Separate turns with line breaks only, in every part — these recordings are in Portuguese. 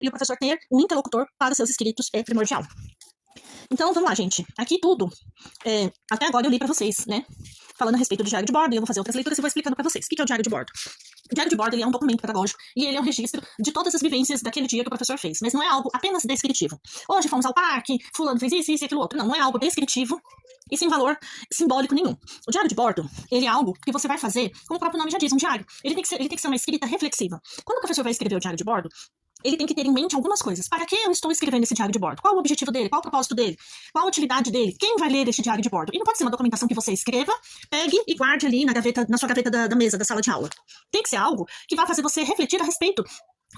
e o professor ter um interlocutor para os seus escritos é primordial. Então, vamos lá, gente. Aqui tudo, até agora eu li para vocês, né? Falando a respeito do diário de bordo, e eu vou fazer outras leituras e vou explicando para vocês. O que é o diário de bordo? O diário de bordo ele é um documento pedagógico e ele é um registro de todas as vivências daquele dia que o professor fez, mas não é algo apenas descritivo. Hoje fomos ao parque, fulano fez isso, isso e aquilo outro. Não é algo descritivo e sem valor simbólico nenhum. O diário de bordo, ele é algo que você vai fazer, como o próprio nome já diz, um diário. Ele tem que ser uma escrita reflexiva. Quando o professor vai escrever o diário de bordo, ele tem que ter em mente algumas coisas. Para que eu estou escrevendo esse diário de bordo? Qual o objetivo dele? Qual o propósito dele? Qual a utilidade dele? Quem vai ler este diário de bordo? E não pode ser uma documentação que você escreva, pegue e guarde ali na sua gaveta da mesa, da sala de aula. Tem que ser algo que vai fazer você refletir a respeito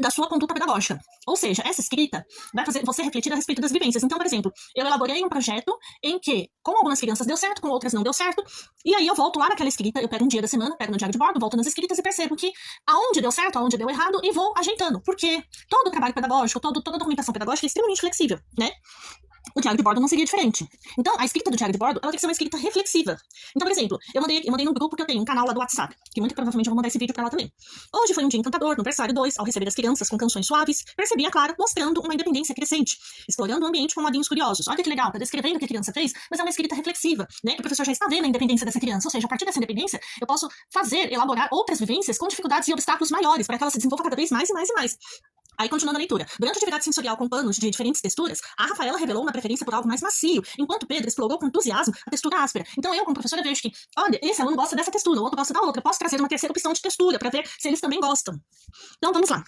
da sua conduta pedagógica. Ou seja, essa escrita vai fazer você refletir a respeito das vivências. Então, por exemplo, eu elaborei um projeto em que, com algumas crianças deu certo, com outras não deu certo, e aí eu volto lá naquela escrita, eu pego um dia da semana, pego no diário de bordo, volto nas escritas e percebo que aonde deu certo, aonde deu errado, e vou ajeitando. Porque todo o trabalho pedagógico, toda a documentação pedagógica é extremamente flexível, né? O diário de bordo não seria diferente. Então, a escrita do diário de bordo, ela tem que ser uma escrita reflexiva. Então, por exemplo, eu mandei no grupo que eu tenho, um canal lá do WhatsApp, que muito provavelmente eu vou mandar esse vídeo pra lá também. Hoje foi um dia encantador, no versário 2, ao receber as crianças com canções suaves, percebi a Clara mostrando uma independência crescente, explorando o ambiente com modinhos curiosos. Olha que legal, tá descrevendo o que a criança fez, mas é uma escrita reflexiva, né? Que o professor já está vendo a independência dessa criança. Ou seja, a partir dessa independência, eu posso elaborar outras vivências com dificuldades e obstáculos maiores, para que ela se desenvolva cada vez mais e mais e mais. Aí, continuando a leitura. Durante a atividade sensorial com panos de diferentes texturas, a Rafaela revelou uma preferência por algo mais macio, enquanto Pedro explorou com entusiasmo a textura áspera. Então, eu, como professora, vejo que, olha, esse aluno gosta dessa textura, o outro gosta da outra. Eu posso trazer uma terceira opção de textura para ver se eles também gostam. Então, vamos lá.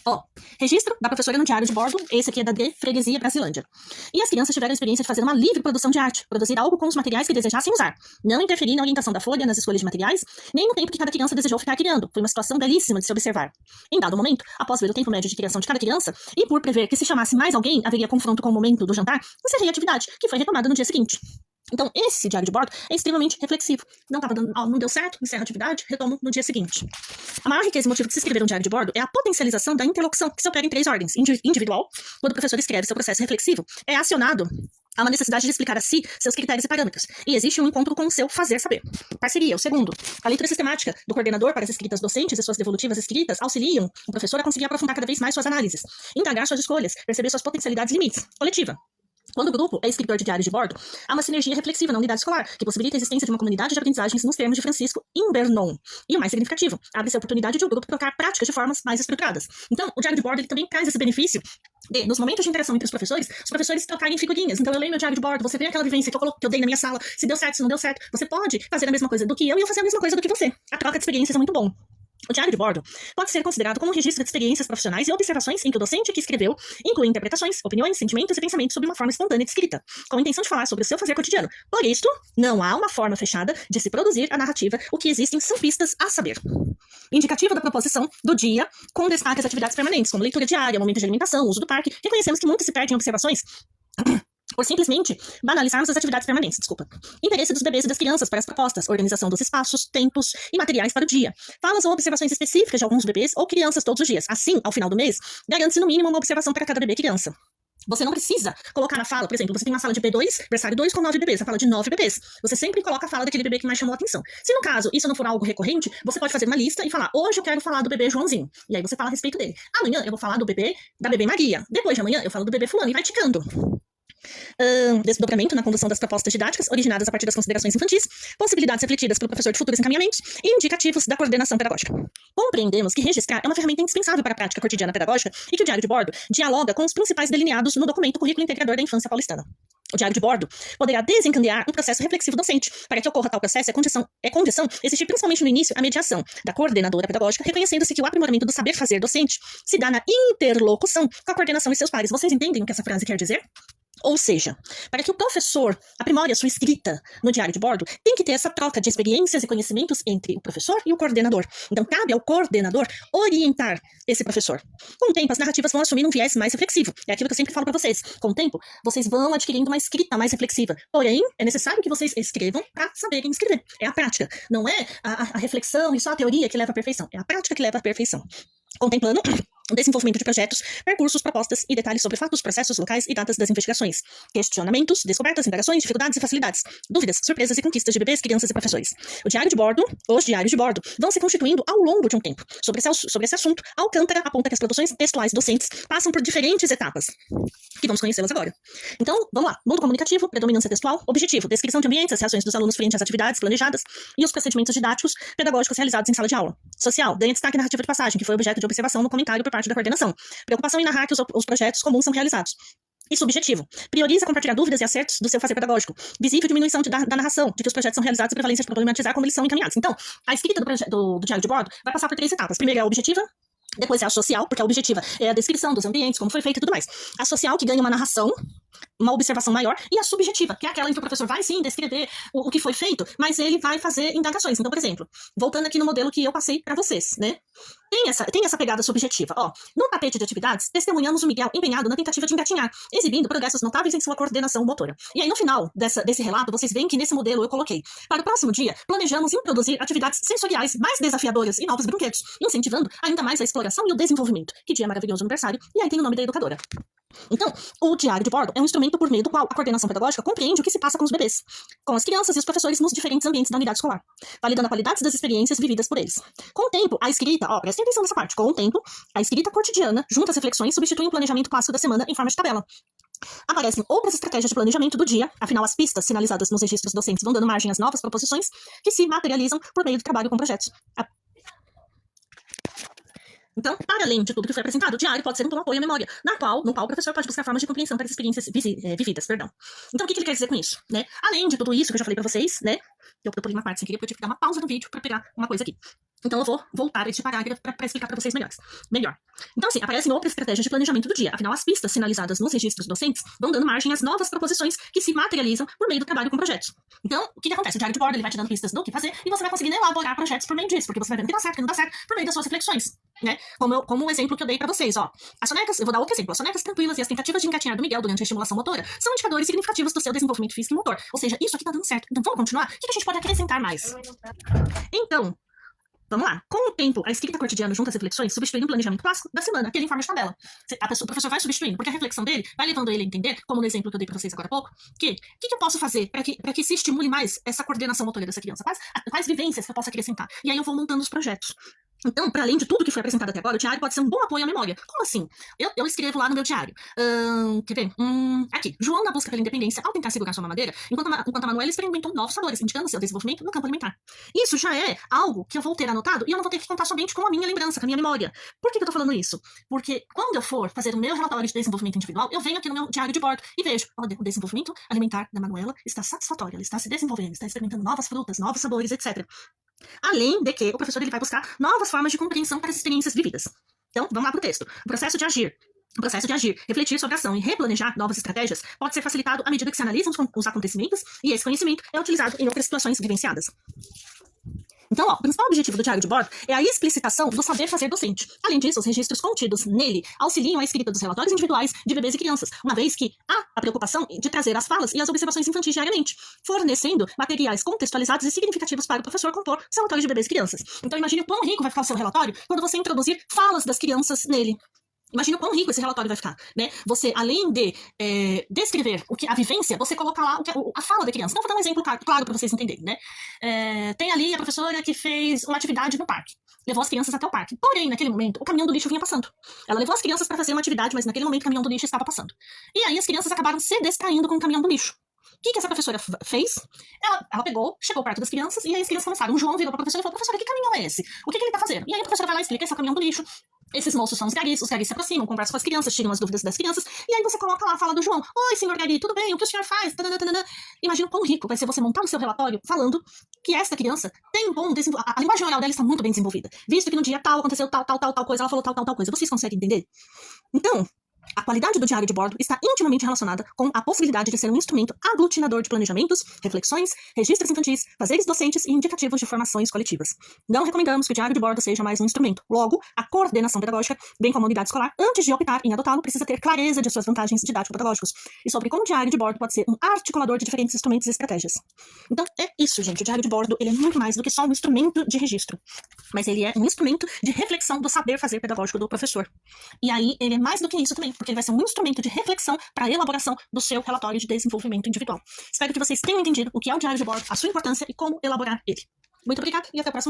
Ó, registro da professora no diário de bordo, esse aqui é da D. Freguesia Brasilândia. E as crianças tiveram a experiência de fazer uma livre produção de arte, produzir algo com os materiais que desejassem usar, não interferir na orientação da folha, nas escolhas de materiais, nem no tempo que cada criança desejou ficar criando. Foi uma situação belíssima de se observar. Em dado momento, após ver o tempo médio de criação de cada criança, e por prever que se chamasse mais alguém, haveria confronto com o momento do jantar, encerrei a atividade, que foi retomada no dia seguinte. Então, esse diário de bordo é extremamente reflexivo. Não deu certo, encerra a atividade, retomo no dia seguinte. A maior riqueza e motivo de se escrever um diário de bordo é a potencialização da interlocução, que se opera em 3 ordens. Individual, quando o professor escreve seu processo reflexivo, é acionado a uma necessidade de explicar a si seus critérios e parâmetros, e existe um encontro com o seu fazer saber. Parceria, o segundo. A leitura sistemática do coordenador para as escritas docentes e suas devolutivas escritas auxiliam o professor a conseguir aprofundar cada vez mais suas análises, indagar suas escolhas, perceber suas potencialidades e limites. Coletiva. Quando o grupo é escritor de diário de bordo, há uma sinergia reflexiva na unidade escolar, que possibilita a existência de uma comunidade de aprendizagens nos termos de Francisco Imbernon. E o mais significativo, abre-se a oportunidade de o grupo trocar práticas de formas mais estruturadas. Então, o diário de bordo ele também traz esse benefício de, nos momentos de interação entre os professores trocarem figurinhas. Então, eu leio meu diário de bordo, você vê aquela vivência que eu dei na minha sala, se deu certo, se não deu certo. Você pode fazer a mesma coisa do que eu e eu fazer a mesma coisa do que você. A troca de experiências é muito bom. O diário de bordo pode ser considerado como um registro de experiências profissionais e observações em que o docente que escreveu inclui interpretações, opiniões, sentimentos e pensamentos sob uma forma espontânea de escrita, com a intenção de falar sobre o seu fazer cotidiano. Por isto, não há uma forma fechada de se produzir a narrativa, o que existem são pistas a saber. Indicativo da proposição do dia, com destaque às atividades permanentes, como leitura diária, momento de alimentação, uso do parque, reconhecemos que muito se perde em observações por simplesmente banalizarmos as atividades permanentes, Interesse dos bebês e das crianças para as propostas, organização dos espaços, tempos e materiais para o dia. Falas ou observações específicas de alguns bebês ou crianças todos os dias. Assim, ao final do mês, garante-se no mínimo uma observação para cada bebê e criança. Você não precisa colocar na fala, por exemplo, você tem uma sala de B2, versário 2 com 9 bebês, a fala de 9 bebês. Você sempre coloca a fala daquele bebê que mais chamou a atenção. Se no caso isso não for algo recorrente, você pode fazer uma lista e falar, hoje eu quero falar do bebê Joãozinho. E aí você fala a respeito dele. Amanhã eu vou falar da bebê Maria. Depois de amanhã eu falo do bebê fulano e vai ticando. Desdobramento na condução das propostas didáticas originadas a partir das considerações infantis, possibilidades refletidas pelo professor de futuros encaminhamentos e indicativos da coordenação pedagógica. Compreendemos que registrar é uma ferramenta indispensável para a prática cotidiana pedagógica e que o diário de bordo dialoga com os principais delineados no documento Currículo Integrador da Infância Paulistana. O diário de bordo poderá desencadear um processo reflexivo docente. Para que ocorra tal processo, é condição existir principalmente no início a mediação da coordenadora pedagógica, reconhecendo-se que o aprimoramento do saber fazer docente se dá na interlocução com a coordenação e seus pares. Vocês entendem o que essa frase quer dizer? Ou seja, para que o professor aprimore a sua escrita no diário de bordo, tem que ter essa troca de experiências e conhecimentos entre o professor e o coordenador. Então, cabe ao coordenador orientar esse professor. Com o tempo, as narrativas vão assumir um viés mais reflexivo. É aquilo que eu sempre falo para vocês. Com o tempo, vocês vão adquirindo uma escrita mais reflexiva. Porém, é necessário que vocês escrevam para saberem escrever. É a prática. Não é a reflexão e só a teoria que leva à perfeição. É a prática que leva à perfeição. Contemplando o desenvolvimento de projetos, percursos, propostas e detalhes sobre fatos, processos, locais e datas das investigações, questionamentos, descobertas, indagações, dificuldades e facilidades, dúvidas, surpresas e conquistas de bebês, crianças e professores. Os diários de bordo, vão se constituindo ao longo de um tempo. Sobre esse assunto, Alcântara aponta que as produções textuais docentes passam por diferentes etapas, que vamos conhecê-las agora. Então, vamos lá. Mundo comunicativo, predominância textual, objetivo, descrição de ambientes, as reações dos alunos frente às atividades planejadas e os procedimentos didáticos pedagógicos realizados em sala de aula. Social, ganha destaque narrativa de passagem, que foi objeto de observação no comentário por parte da coordenação. Preocupação em narrar que os projetos comuns são realizados. E subjetivo, prioriza compartilhar dúvidas e acertos do seu fazer pedagógico. Visível, diminuição da narração, de que os projetos são realizados e prevalência de problematizar como eles são encaminhados. Então, a escrita do diário de bordo vai passar por 3 etapas. Primeiro é a objetiva, depois é a social, porque a objetiva é a descrição dos ambientes, como foi feito e tudo mais. A social, que ganha uma narração, uma observação maior, e a subjetiva, que é aquela em que o professor vai sim descrever o que foi feito, mas ele vai fazer indagações. Então, por exemplo, voltando aqui no modelo que eu passei para vocês, né? Tem essa pegada subjetiva. Ó, no tapete de atividades, testemunhamos o Miguel empenhado na tentativa de engatinhar, exibindo progressos notáveis em sua coordenação motora. E aí, no final desse relato, vocês veem que nesse modelo eu coloquei: para o próximo dia, planejamos introduzir atividades sensoriais mais desafiadoras e novos brinquedos, incentivando ainda mais a exploração e o desenvolvimento. Que dia maravilhoso aniversário. E aí tem o nome da educadora. Então, o diário de bordo é um instrumento por meio do qual a coordenação pedagógica compreende o que se passa com os bebês, com as crianças e os professores nos diferentes ambientes da unidade escolar, validando a qualidade das experiências vividas por eles. Com o tempo, a escrita, prestem atenção nessa parte, com o tempo, a escrita cotidiana, junto às reflexões, substitui o planejamento clássico da semana em forma de tabela. Aparecem outras estratégias de planejamento do dia, afinal as pistas sinalizadas nos registros docentes vão dando margem às novas proposições que se materializam por meio do trabalho com projetos. Então, para além de tudo que foi apresentado, o diário pode ser um bom apoio à memória, no qual o professor pode buscar formas de compreensão para as experiências vividas. Então, o que ele quer dizer com isso? Né? Além de tudo isso que eu já falei para vocês, né? Eu pulei uma parte sem querer, porque eu tive que dar uma pausa no vídeo para pegar uma coisa aqui. Então, eu vou voltar a este parágrafo para explicar para vocês melhor. Então, assim, aparecem outras estratégias de planejamento do dia. Afinal, as pistas sinalizadas nos registros docentes vão dando margem às novas proposições que se materializam por meio do trabalho com projetos. Então, o que acontece? O diário de bordo ele vai te dando pistas do que fazer e você vai conseguindo elaborar projetos por meio disso, porque você vai vendo que dá certo, que não dá certo, por meio das suas reflexões. Né? Como o exemplo que eu dei para vocês, ó. As sonecas, eu vou dar outro exemplo. As sonecas tranquilas e as tentativas de engatinhar do Miguel durante a estimulação motora são indicadores significativos do seu desenvolvimento físico e motor. Ou seja, isso aqui tá dando certo. Então, vamos continuar? O que a gente pode acrescentar mais? Então, vamos lá. Com o tempo, a escrita cotidiana junto às reflexões substitui o planejamento clássico da semana, aquele em forma de tabela. O professor vai substituindo, porque a reflexão dele vai levando ele a entender, como no exemplo que eu dei para vocês agora há pouco, que o que eu posso fazer para que se estimule mais essa coordenação motora dessa criança? Quais vivências que eu posso acrescentar? E aí eu vou montando os projetos. Então, para além de tudo que foi apresentado até agora, o diário pode ser um bom apoio à memória. Como assim? Eu escrevo lá no meu diário. Quer ver? Aqui. João, na busca pela independência, ao tentar segurar sua mamadeira, enquanto a Manuela experimentou novos sabores, indicando seu desenvolvimento no campo alimentar. Isso já é algo que eu vou ter anotado e eu não vou ter que contar somente com a minha lembrança, com a minha memória. Por que eu tô falando isso? Porque quando eu for fazer o meu relatório de desenvolvimento individual, eu venho aqui no meu diário de bordo e vejo, o desenvolvimento alimentar da Manuela está satisfatório, ela está se desenvolvendo, está experimentando novas frutas, novos sabores, etc. Além de que o professor ele vai buscar novas formas de compreensão para as experiências vividas. Então, vamos lá para o texto. O processo de agir, refletir sobre a ação e replanejar novas estratégias pode ser facilitado à medida que se analisam os acontecimentos e esse conhecimento é utilizado em outras situações vivenciadas. Então, o principal objetivo do diário de bordo é a explicitação do saber fazer docente. Além disso, os registros contidos nele auxiliam a escrita dos relatórios individuais de bebês e crianças, uma vez que há a preocupação de trazer as falas e as observações infantis diariamente, fornecendo materiais contextualizados e significativos para o professor compor seu relatório de bebês e crianças. Então, imagine o quão rico vai ficar o seu relatório quando você introduzir falas das crianças nele. Imagina o quão rico esse relatório vai ficar, né? Você, além de descrever a vivência, você coloca lá a fala da criança. Então, vou dar um exemplo claro para vocês entenderem, né? Tem ali a professora que fez uma atividade no parque. Levou as crianças até o parque. Porém, naquele momento, o caminhão do lixo vinha passando. Ela levou as crianças para fazer uma atividade, mas naquele momento o caminhão do lixo estava passando. E aí as crianças acabaram se distraindo com o caminhão do lixo. O que essa professora fez? Ela pegou, chegou perto das crianças, e aí as crianças começaram. O João virou para a professora e falou: professora, que caminhão é esse? O que ele está fazendo? E aí a professora vai lá e explica: esse é o caminhão do lixo. Esses moços são os garis se aproximam, conversam com as crianças, tiram as dúvidas das crianças, e aí você coloca lá a fala do João: oi, senhor gari, tudo bem? O que o senhor faz? Imagina o quão rico vai ser você montar o seu relatório falando que esta criança tem um bom desenvolvimento. A linguagem oral dela está muito bem desenvolvida. Visto que no dia tal aconteceu tal coisa, ela falou tal coisa. Vocês conseguem entender? Então, A qualidade do diário de bordo está intimamente relacionada com a possibilidade de ser um instrumento aglutinador de planejamentos, reflexões, registros infantis, fazeres docentes e indicativos de formações coletivas. Não recomendamos que o diário de bordo seja mais um instrumento. Logo, a coordenação pedagógica, bem como a unidade escolar, antes de optar em adotá-lo, precisa ter clareza de suas vantagens didático-pedagógicas e sobre como o diário de bordo pode ser um articulador de diferentes instrumentos e estratégias. Então, é isso, gente. O diário de bordo ele é muito mais do que só um instrumento de registro, mas ele é um instrumento de reflexão do saber fazer pedagógico do professor. E aí, ele é mais do que isso também, porque ele vai ser um instrumento de reflexão para a elaboração do seu relatório de desenvolvimento individual. Espero que vocês tenham entendido o que é o diário de bordo, a sua importância e como elaborar ele. Muito obrigada e até o próximo vídeo.